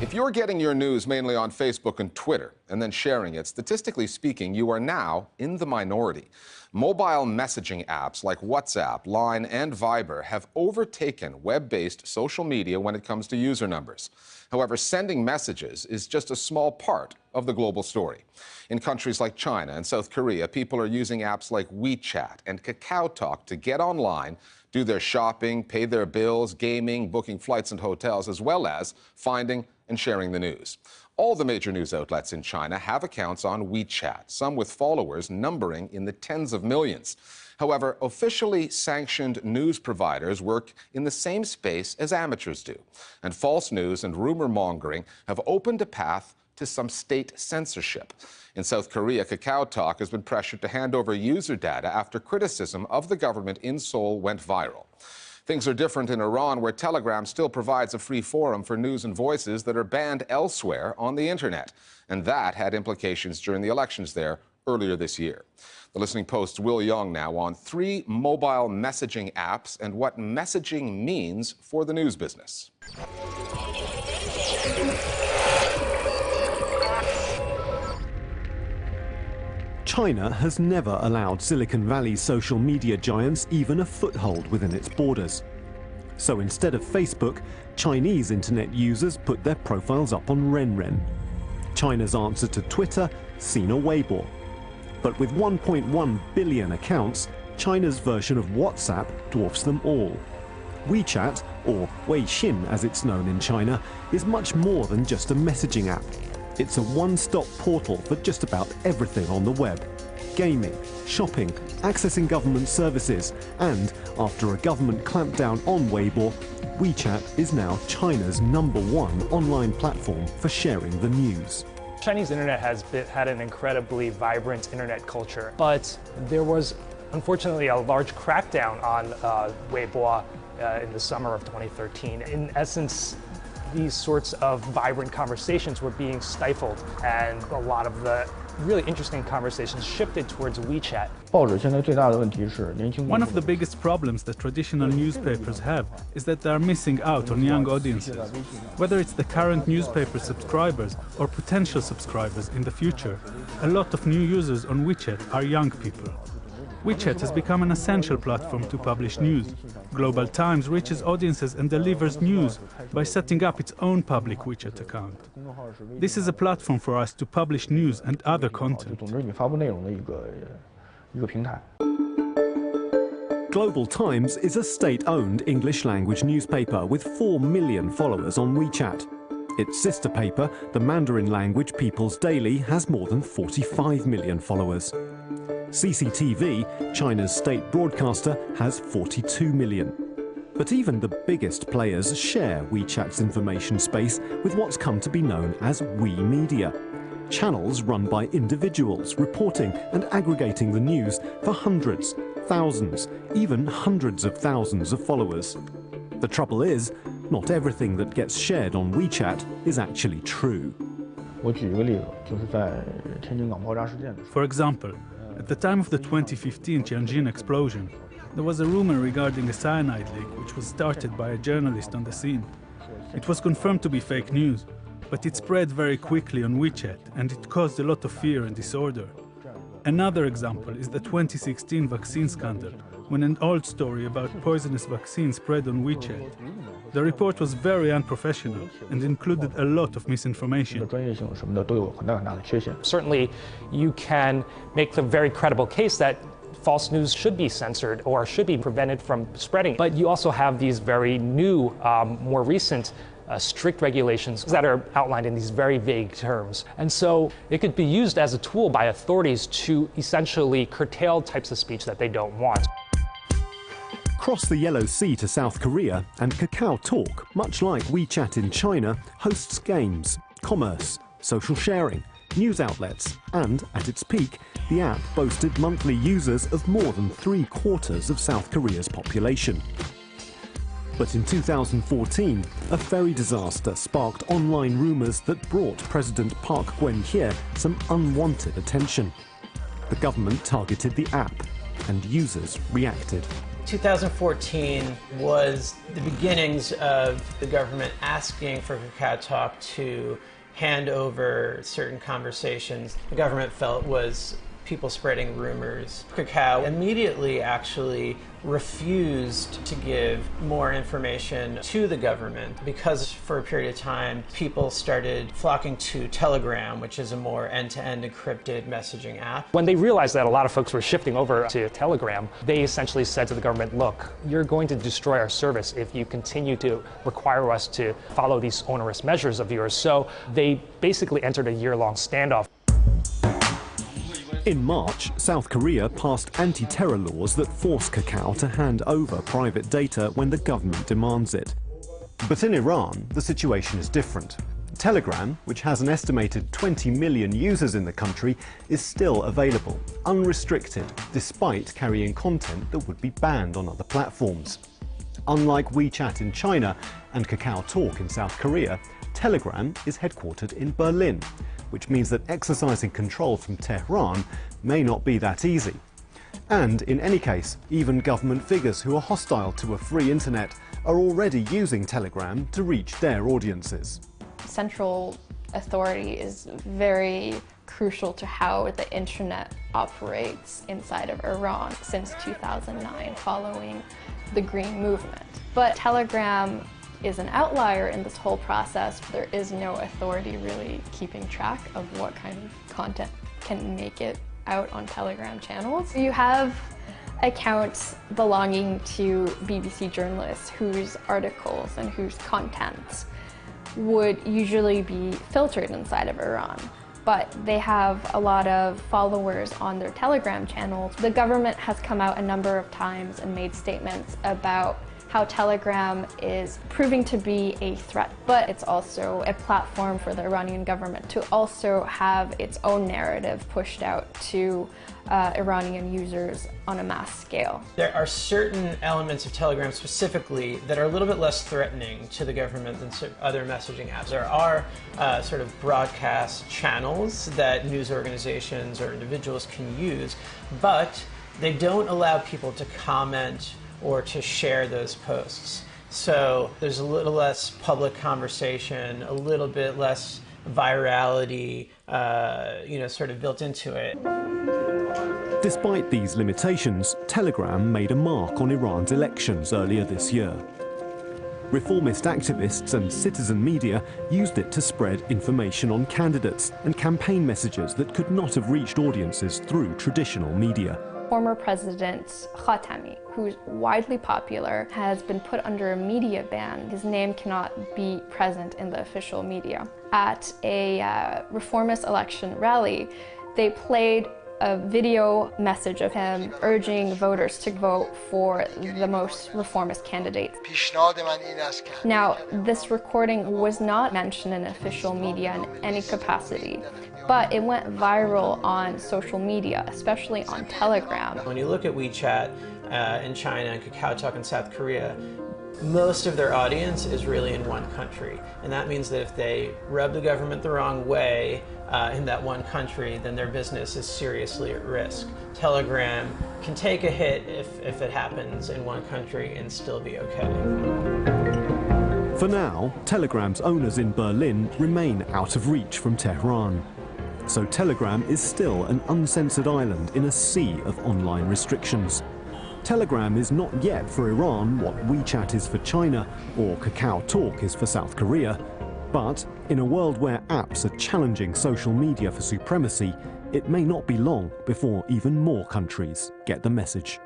If you're getting your news mainly on Facebook and Twitter and then sharing it, statistically speaking, you are now in the minority. Mobile messaging apps like WhatsApp, Line, and Viber have overtaken web-based social media when it comes to user numbers. However, sending messages is just a small part of the global story. In countries like China and South Korea, people are using apps like WeChat and KakaoTalk to get online, do their shopping, pay their bills, gaming, booking flights and hotels, as well as finding and sharing the news. All the major news outlets in China have accounts on WeChat, some with followers numbering in the tens of millions. However, officially sanctioned news providers work in the same space as amateurs do, and false news and rumor mongering have opened a path to some state censorship. In South Korea, KakaoTalk has been pressured to hand over user data after criticism of the government in Seoul went viral. Things are different in Iran, where Telegram still provides a free forum for news and voices that are banned elsewhere on the internet. And that had implications during the elections there earlier this year. The Listening Post's Yong now on 3 mobile messaging apps and what messaging means for the news business. China has never allowed Silicon Valley's social media giants even a foothold within its borders. So instead of Facebook, Chinese internet users put their profiles up on Renren. China's answer to Twitter, Sina Weibo. But with 1.1 billion accounts, China's version of WhatsApp dwarfs them all. WeChat, or Weixin as it's known in China, is much more than just a messaging app. It's a one-stop portal for just about everything on the web. Gaming, shopping, accessing government services, and after a government clampdown on Weibo, WeChat is now China's #1 online platform for sharing the news. Chinese internet has had an incredibly vibrant internet culture, but there was unfortunately a large crackdown on Weibo in the summer of 2013. In essence, these sorts of vibrant conversations were being stifled, and a lot of the really interesting conversations shifted towards WeChat. One of the biggest problems that traditional newspapers have is that they are missing out on young audiences. Whether it's the current newspaper subscribers or potential subscribers in the future, a lot of new users on WeChat are young people. WeChat has become an essential platform to publish news. Global Times reaches audiences and delivers news by setting up its own public WeChat account. This is a platform for us to publish news and other content. Global Times is a state-owned English-language newspaper with 4 million followers on WeChat. Its sister paper, the Mandarin-language People's Daily, has more than 45 million followers. CCTV, China's state broadcaster, has 42 million. But even the biggest players share WeChat's information space with what's come to be known as We Media. Channels run by individuals reporting and aggregating the news for hundreds, thousands, even hundreds of thousands of followers. The trouble is, not everything that gets shared on WeChat is actually true. For example, at the time of the 2015 Tianjin explosion, there was a rumor regarding a cyanide leak which was started by a journalist on the scene. It was confirmed to be fake news, but it spread very quickly on WeChat and it caused a lot of fear and disorder. Another example is the 2016 vaccine scandal, when an old story about poisonous vaccine spread on WeChat. The report was very unprofessional and included a lot of misinformation. Certainly, you can make the very credible case that false news should be censored or should be prevented from spreading. But you also have these very new, more recent strict regulations that are outlined in these very vague terms. And so it could be used as a tool by authorities to essentially curtail types of speech that they don't want. Cross the Yellow Sea to South Korea, and KakaoTalk, much like WeChat in China, hosts games, commerce, social sharing, news outlets, and, at its peak, the app boasted monthly users of more than 3/4 of South Korea's population. But in 2014, a ferry disaster sparked online rumours that brought President Park Geun-hye some unwanted attention. The government targeted the app, and users reacted. 2014 was the beginnings of the government asking for KakaoTalk to hand over certain conversations the government felt was people spreading rumors. Kakao immediately actually refused to give more information to the government because for a period of time people started flocking to Telegram, which is a more end-to-end encrypted messaging app. When they realized that a lot of folks were shifting over to Telegram, they essentially said to the government, look, you're going to destroy our service if you continue to require us to follow these onerous measures of yours. So they basically entered a year-long standoff. In March, South Korea passed anti-terror laws that force Kakao to hand over private data when the government demands it. But in Iran, the situation is different. Telegram, which has an estimated 20 million users in the country, is still available, unrestricted, despite carrying content that would be banned on other platforms. Unlike WeChat in China and KakaoTalk in South Korea, Telegram is headquartered in Berlin, which means that exercising control from Tehran may not be that easy. And in any case, even government figures who are hostile to a free internet are already using Telegram to reach their audiences. Central authority is very crucial to how the internet operates inside of Iran since 2009, following the Green Movement. But Telegram is an outlier in this whole process. There is no authority really keeping track of what kind of content can make it out on Telegram channels. You have accounts belonging to BBC journalists whose articles and whose content would usually be filtered inside of Iran, but they have a lot of followers on their Telegram channels. The government has come out a number of times and made statements about how Telegram is proving to be a threat, but it's also a platform for the Iranian government to also have its own narrative pushed out to Iranian users on a mass scale. There are certain elements of Telegram specifically that are a little bit less threatening to the government than other messaging apps. There are sort of broadcast channels that news organizations or individuals can use, but they don't allow people to comment or to share those posts. So there's a little less public conversation, a little bit less virality, sort of built into it. Despite these limitations, Telegram made a mark on Iran's elections earlier this year. Reformist activists and citizen media used it to spread information on candidates and campaign messages that could not have reached audiences through traditional media. Former President Khatami, who's widely popular, has been put under a media ban. His name cannot be present in the official media. At a reformist election rally, they played a video message of him urging voters to vote for the most reformist candidate. Now, this recording was not mentioned in official media in any capacity, but it went viral on social media, especially on Telegram. When you look at WeChat in China and KakaoTalk in South Korea, most of their audience is really in one country. And that means that if they rub the government the wrong way in that one country, then their business is seriously at risk. Telegram can take a hit if it happens in one country and still be okay. For now, Telegram's owners in Berlin remain out of reach from Tehran. So Telegram is still an uncensored island in a sea of online restrictions. Telegram is not yet for Iran what WeChat is for China or KakaoTalk is for South Korea. But in a world where apps are challenging social media for supremacy, it may not be long before even more countries get the message.